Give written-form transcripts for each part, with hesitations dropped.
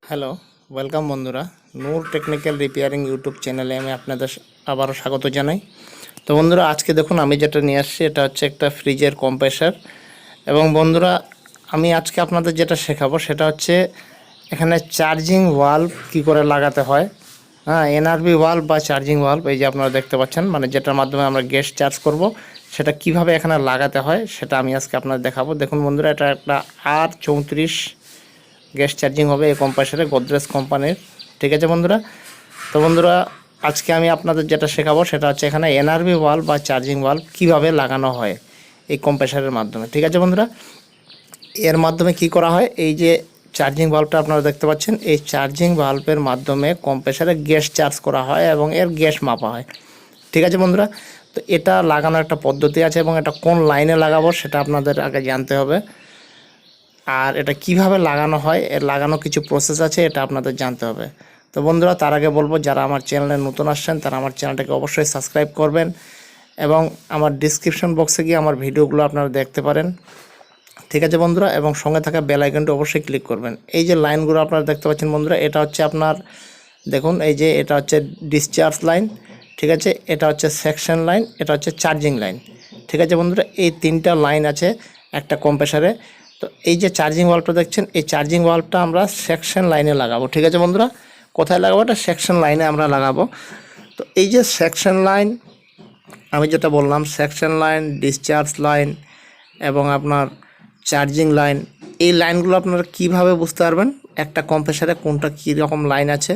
Hello, welcome বন্ধুরা। নূর technical repairing YouTube চ্যানেলে আমি আপনাদের আবারও স্বাগত জানাই। তো বন্ধুরা, আজকে দেখুন আমি যেটা নিয়ে আসছি এটা হচ্ছে একটা ফ্রিজের কম্প্রেসার। এবং বন্ধুরা, আমি আজকে আপনাদের যেটা শেখাবো সেটা হচ্ছে এখানে চার্জিং ওয়ালভ কী করে লাগাতে হয়। এনআরবি ওয়ালভ বা চার্জিং ওয়ালভ, এই যে আপনারা দেখতে পাচ্ছেন, মানে যেটার মাধ্যমে আমরা গ্যাস চার্জ করব, সেটা কিভাবে এখানে লাগাতে হয় সেটা আমি আজকে আপনাদের দেখাবো। দেখুন বন্ধুরা, এটা একটা R34 গ্যাস চার্জিং হবে এই কম্প্রেসারে, গোদরেজ কোম্পানির। ঠিক আছে বন্ধুরা। তো বন্ধুরা, আজকে আমি আপনাদের যেটা শেখাবো সেটা হচ্ছে এখানে এনআরবি ওয়ালভ বা চার্জিং ওয়ালভ কীভাবে লাগানো হয় এই কম্প্রেসারের মাধ্যমে। ঠিক আছে বন্ধুরা, এর মাধ্যমে কি করা হয়, এই যে চার্জিং বাল্বটা আপনারা দেখতে পাচ্ছেন, এই চার্জিং বাল্বের মাধ্যমে কম্প্রেসারে গ্যাস চার্জ করা হয় এবং এর গ্যাস মাপা হয়। ঠিক আছে বন্ধুরা, তো এটা লাগানোর একটা পদ্ধতি আছে এবং এটা কোন লাইনে লাগাবো সেটা আপনাদের আগে জানতে হবে। আর এটা কিভাবে লাগানো হয়, এর লাগানো কিছু প্রসেস আছে, এটা আপনাদের জানতে হবে। তো বন্ধুরা, তার আগে বলবো, যারা আমার চ্যানেলে নতুন আসছেন তারা আমার চ্যানেলটাকে অবশ্যই সাবস্ক্রাইব করবেন এবং আমার ডিসক্রিপশন বক্সে গিয়ে আমার ভিডিওগুলো আপনারা দেখতে পারেন। ঠিক আছে বন্ধুরা, এবং সঙ্গে থাকা বেল আইকনটি অবশ্যই ক্লিক করবেন। এই যে লাইনগুলো আপনারা দেখতে পাচ্ছেন বন্ধুরা, এটা হচ্ছে আপনার, দেখুন এই যে এটা হচ্ছে ডিসচার্জ লাইন। ঠিক আছে, এটা হচ্ছে সেকশন লাইন, এটা হচ্ছে চার্জিং লাইন। ঠিক আছে বন্ধুরা, এই তিনটা লাইন আছে একটা কম্প্রেসারে। তো এই যে চার্জিং বাল্বটা দেখছেন, এই চার্জিং বাল্বটা আমরা সেকশন লাইনে লাগাবো। ঠিক আছে বন্ধুরা, কোথায় লাগাবো? এটা সেকশন লাইনে আমরা লাগাবো। তো এই যে সেকশন লাইন, আমি যেটা বললাম, সেকশন লাইন, ডিসচার্জ লাইন এবং আপনার চার্জিং লাইন, এই লাইনগুলো আপনারা কিভাবে বুঝতে পারবেন একটা কম্প্রেসারে কোনটা কী রকম লাইন আছে।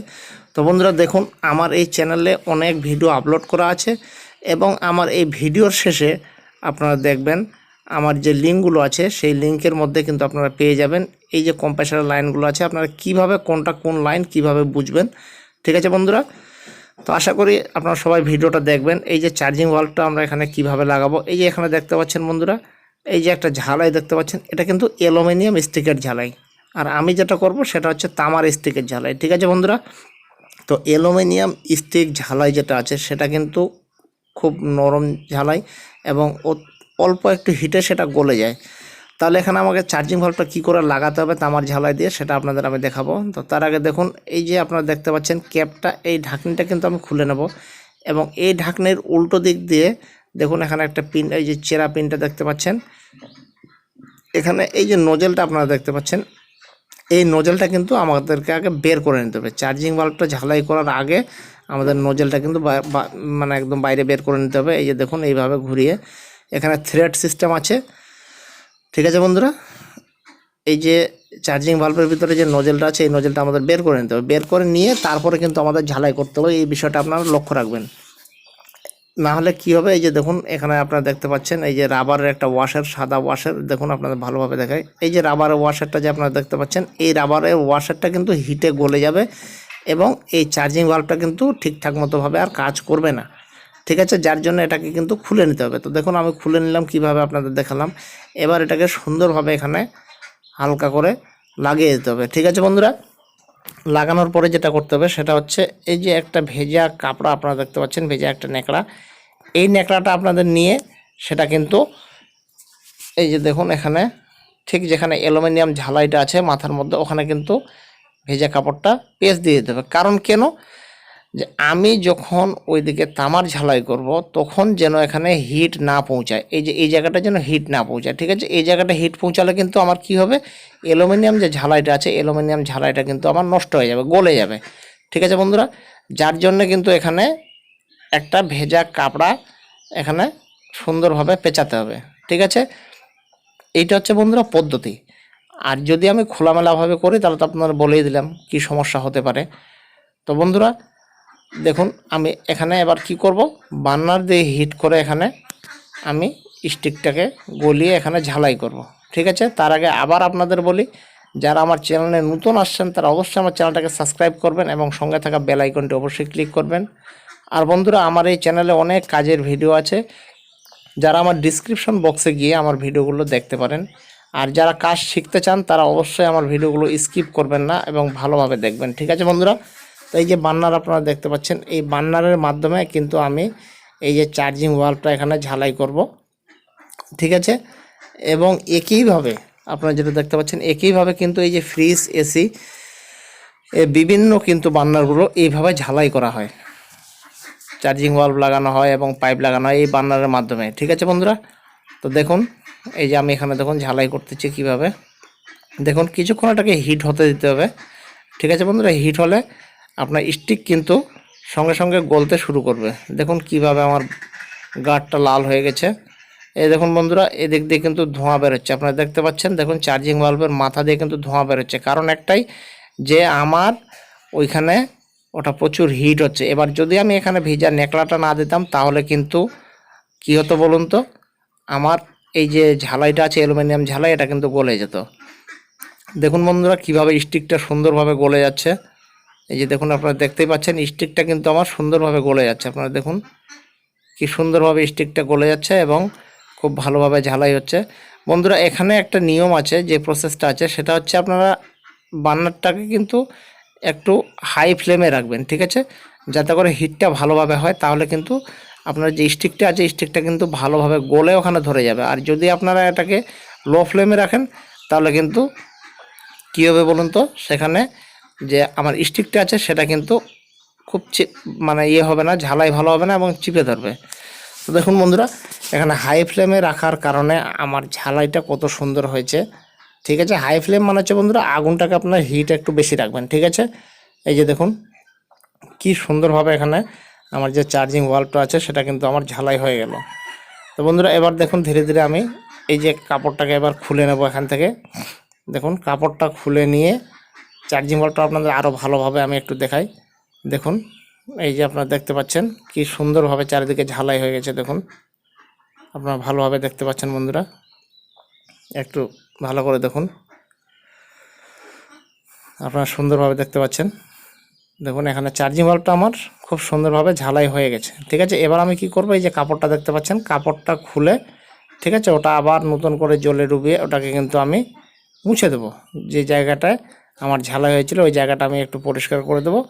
তো বন্ধুরা দেখুন, আমার এই চ্যানেলে অনেক ভিডিও আপলোড করা আছে এবং আমার এই ভিডিওর শেষে আপনারা দেখবেন আমার যে লিঙ্কগুলো আছে সেই লিঙ্কের মধ্যে কিন্তু আপনারা পেয়ে যাবেন এই যে কম্প্রেসারের লাইনগুলো আছে, আপনারা কিভাবে কোনটা কোন লাইন কিভাবে বুঝবেন। ঠিক আছে বন্ধুরা, তো আশা করি আপনারা সবাই ভিডিওটা দেখবেন। এই যে চার্জিং বাল্বটা আমরা এখানে কিভাবে লাগাবো, এই যে এখানে দেখতে পাচ্ছেন বন্ধুরা, এই যে একটা ঝালাই দেখতে পাচ্ছেন, এটা কিন্তু অ্যালুমিনিয়াম স্টিকের ঝালাই। আর আমি যেটা করব সেটা হচ্ছে তামার স্টিকের ঝালাই। ঠিক আছে বন্ধুরা, তো অ্যালুমিনিয়াম স্টিক ঝালাই যেটা আছে সেটা কিন্তু খুব নরম ঝালাই এবং অল্প একটু হিটে সেটা গলে যায়। তাহলে এখানে আমাকে চার্জিং বাল্বটা কী করে লাগাতে হবে তামার ঝালাই দিয়ে, সেটা আপনাদের আমি দেখাবো। তো তার আগে দেখুন, এই যে আপনারা দেখতে পাচ্ছেন ক্যাপটা, এই ঢাকনিটা কিন্তু আমি খুলে নেব এবং এই ঢাকনির উল্টো দিক দিয়ে দেখুন এখানে একটা পিন, এই যে চেরা পিনটা দেখতে পাচ্ছেন, এখানে এই যে নোজেলটা আপনারা দেখতে পাচ্ছেন, এই নোজেলটা কিন্তু আমাদেরকে আগে বের করে নিতে হবে। চার্জিং বাল্বটা ঝালাই করার আগে আমাদের নোজেলটা কিন্তু মানে একদম বাইরে বের করে নিতে হবে। এই যে দেখুন, এইভাবে ঘুরিয়ে, এখানে থ্রেড সিস্টেম আছে। ঠিক আছে বন্ধুরা, এই যে চার্জিং বাল্বের ভিতরে যে নোজেলটা আছে এই নোজেলটা আমাদের বের করে নিতে হবে। বের করে নিয়ে তারপরে কিন্তু আমাদের ঝালাই করতে হবে, এই বিষয়টা আপনারা লক্ষ্য রাখবেন। না হলে কী হবে, এই যে দেখুন এখানে আপনারা দেখতে পাচ্ছেন এই যে রাবারের একটা ওয়াশার, সাদা ওয়াশার, দেখুন আপনাদের ভালোভাবে দেখায়, এই যে রাবারের ওয়াশারটা যে আপনারা দেখতে পাচ্ছেন, এই রাবারের ওয়াশারটা কিন্তু হিটে গলে যাবে এবং এই চার্জিং বাল্বটা কিন্তু ঠিকঠাক মতোভাবে আর কাজ করবে না। ঠিক আছে, যার জন্য এটাকে কিন্তু খুলে নিতে হবে। তো দেখুন আমি খুলে নিলাম, কিভাবে আপনাদের দেখালাম। এবার এটাকে সুন্দরভাবে এখানে হালকা করে লাগিয়ে দিতে হবে। ঠিক আছে বন্ধুরা, লাগানোর পরে যেটা করতে হবে সেটা হচ্ছে এই যে একটা ভেজা কাপড়া আপনারা দেখতে পাচ্ছেন, ভেজা একটা ন্যাকড়া, এই ন্যাকড়াটা আপনাদের নিয়ে সেটা কিন্তু এই যে দেখুন এখানে ঠিক যেখানে অ্যালুমিনিয়াম ঝালাইটা আছে মাথার মধ্যে, ওখানে কিন্তু ভেজা কাপড়টা পেঁচ দিয়ে দিতে হবে। কারণ কেন, যে আমি যখন ওইদিকে তামার ঝালাই করব তখন যেন এখানে হিট না পৌঁছায়, এই যে এই জায়গাটা যেন হিট না পৌঁছায়। ঠিক আছে, এই জায়গাটা হিট পৌঁছালে কিন্তু আমার কি হবে, অ্যালুমিনিয়াম যে ঝালাইটা আছে অ্যালুমিনিয়াম ঝালাইটা কিন্তু আমার নষ্ট হয়ে যাবে, গলে যাবে। ঠিক আছে বন্ধুরা, যার জন্য কিন্তু এখানে একটা ভেজা কাপড়া এখানে সুন্দরভাবে পেঁচাতে হবে। ঠিক আছে, এইটা হচ্ছে বন্ধুরা পদ্ধতি। আর যদি আমি খোলামেলাভাবে করি তাহলে তো আপনারা বলেই দিলাম কি সমস্যা হতে পারে। তো বন্ধুরা দেখুন, আমি এখানে এবার কি করব, বার্নার দিয়ে হিট করে এখানে আমি স্টিকটাকে গলিয়ে এখানে ঝালাই করব। ঠিক আছে, তার আগে আবার আপনাদের বলি, যারা আমার চ্যানেলে নতুন আসছেন তারা অবশ্যই আমার চ্যানেলটাকে সাবস্ক্রাইব করবেন এবং সঙ্গে থাকা বেল আইকনটি অবশ্যই ক্লিক করবেন। আর বন্ধুরা, আমার এই চ্যানেলে অনেক কাজের ভিডিও আছে, যারা আমার ডিসক্রিপশন বক্সে গিয়ে আমার ভিডিওগুলো দেখতে পারেন। আর যারা কাজ শিখতে চান তারা অবশ্যই আমার ভিডিওগুলো স্কিপ করবেন না এবং ভালোভাবে দেখবেন। ঠিক আছে বন্ধুরা, তো এই যে বার্নার আপনারা দেখতে পাচ্ছেন, এই বার্নারের মাধ্যমে কিন্তু আমি এই যে চার্জিং ওয়ালভটা এখানে ঝালাই করব। ঠিক আছে, এবং একইভাবে আপনারা যেটা দেখতে পাচ্ছেন একইভাবে কিন্তু এই যে ফ্রিজ, এসি, এই বিভিন্ন কিন্তু বার্নারগুলো এইভাবে ঝালাই করা হয়, চার্জিং বাল্ব লাগানো হয় এবং পাইপ লাগানো হয় এই বার্নারের মাধ্যমে। ঠিক আছে বন্ধুরা, তো দেখুন এই যে আমি এখানে দেখুন ঝালাই করতেছি কিভাবে। দেখুন কিছুক্ষণ এটাকে হিট হতে দিতে হবে। ঠিক আছে বন্ধুরা, হিট হলে আপনার স্টিক কিন্তু সঙ্গে সঙ্গে গলতে শুরু করবে। দেখুন কিভাবে আমার গার্ডটা লাল হয়ে গেছে। এই দেখুন বন্ধুরা, এদিক দিয়ে কিন্তু ধোঁয়া বেরোচ্ছে, আপনারা দেখতে পাচ্ছেন। দেখুন চার্জিং বাল্বের মাথা দিয়ে কিন্তু ধোঁয়া বেরোচ্ছে, কারণ একটাই যে আমার ওইখানে ওটা প্রচুর হিট হচ্ছে। এবার যদি আমি এখানে ভিজা নেকড়াটা না দিতাম তাহলে কিন্তু কী হতো বলুন তো, আমার এই যে ঝালাইটা আছে অ্যালুমিনিয়াম ঝালাই, এটা কিন্তু গলে যেত। দেখুন বন্ধুরা কিভাবে স্টিকটা সুন্দরভাবে গলে যাচ্ছে। এই যে দেখুন আপনারা দেখতেই পাচ্ছেন স্টিকটা কিন্তু আমার সুন্দরভাবে গলে যাচ্ছে। আপনারা দেখুন কি সুন্দরভাবে স্টিকটা গলে যাচ্ছে এবং খুব ভালোভাবে ঝালাই হচ্ছে। বন্ধুরা এখানে একটা নিয়ম আছে, যে প্রসেসটা আছে সেটা হচ্ছে আপনারা বার্নারটাকে কিন্তু একটু হাই ফ্লেমে রাখবেন। ঠিক আছে, যাতে করে হিটটা ভালোভাবে হয়, তাহলে কিন্তু আপনার যে স্টিকটা আছে স্টিকটা কিন্তু ভালোভাবে গলে ওখানে ধরে যাবে। আর যদি আপনারা এটাকে লো ফ্লেমে রাখেন তাহলে কিন্তু কী হবে বলুন তো, সেখানে যে আমার স্টিকটা আছে সেটা কিন্তু খুব মানে ইয়ে হবে না, ঝালাই ভালো হবে না এবং চিপে ধরবে। তো দেখুন বন্ধুরা এখানে হাই ফ্লেমে রাখার কারণে আমার ঝালাইটা কত সুন্দর হয়েছে। ঠিক আছে, হাই ফ্লেম মানে হচ্ছে বন্ধুরা আগুনটাকে আপনার হিট একটু বেশি রাখবেন। ঠিক আছে, এই যে দেখুন কি সুন্দরভাবে এখানে আমার যে চার্জিং বাল্বটা আছে সেটা কিন্তু আমার ঝালাই হয়ে গেল। তো বন্ধুরা এবার দেখুন ধীরে ধীরে আমি এই যে কাপড়টাকে এবার খুলে নেব এখান থেকে। দেখুন কাপড়টা খুলে নিয়ে চার্জিং বাল্বটা আপনাদের আরও ভালোভাবে আমি একটু দেখাই। দেখুন এই যে আপনারা দেখতে পাচ্ছেন কি সুন্দরভাবে চারিদিকে ঝালাই হয়ে গেছে। দেখুন আপনারা ভালোভাবে দেখতে পাচ্ছেন বন্ধুরা, একটু ভালো করে দেখুন, আপনারা সুন্দরভাবে দেখতে পাচ্ছেন। দেখুন এখানে চার্জিং বাল্বটা আমার খুব সুন্দরভাবে ঝালাই হয়ে গেছে। ঠিক আছে, এবার আমি কি করব, এই যে কাপড়টা দেখতে পাচ্ছেন কাপড়টা খুলে, ঠিক আছে, ওটা আবার নতুন করে জলে ডুবিয়ে ওটাকে কিন্তু আমি মুছে দেবো। যে জায়গাটায় আমার ঝালাই হয়েছিল ওই জায়গাটা আমি একটু পরিষ্কার করে দেবো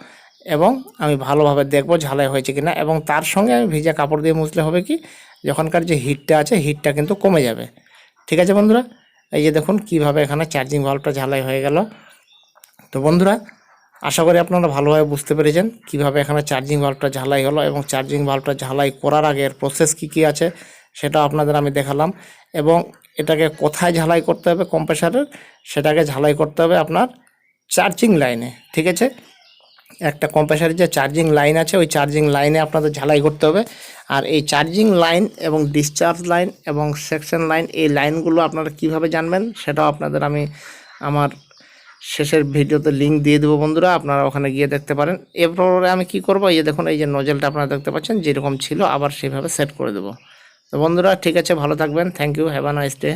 এবং আমি ভালোভাবে দেখব ঝালাই হয়েছে কিনা। এবং তার সঙ্গে আমি ভিজা কাপড় দিয়ে মুছলে হবে কি, যখনকার যে হিটটা আছে হিটটা কিন্তু কমে যাবে। ঠিক আছে বন্ধুরা, এই যে দেখুন কিভাবে এখানে চার্জিং বাল্বটা ঝালাই হয়ে গেল। তো বন্ধুরা আশা করি আপনারা ভালোভাবে বুঝতে পেরেছেন কিভাবে এখানে চার্জিং বাল্বটা ঝালাই হলো এবং চার্জিং বাল্বটা ঝালাই করার আগের প্রসেস কী আছে সেটা আপনাদের আমি দেখালাম। এবং এটাকে কোথায় ঝালাই করতে হবে কম্প্রেসারের, সেটাকে ঝালাই করতে হবে আপনার চার্জিং লাইনে। ঠিক আছে, একটা কম্প্রেসারের যে চার্জিং লাইন আছে ওই চার্জিং লাইনে আপনাদের ঝালাই করতে হবে। আর এই চার্জিং লাইন এবং ডিসচার্জ লাইন এবং সেকশন লাইন, এই লাইনগুলো আপনারা কিভাবে জানবেন সেটাও আপনাদের আমি আমার শেষের ভিডিওতে লিঙ্ক দিয়ে দেবো বন্ধুরা, আপনারা ওখানে গিয়ে দেখতে পারেন। এরপরে আমি কি করব, এই যে দেখুন এই যে নজেলটা আপনারা দেখতে পাচ্ছেন যেরকম ছিল আবার সেভাবে সেট করে দেবো। তো বন্ধুরা ঠিক আছে, ভালো থাকবেন, thank you, have a nice day.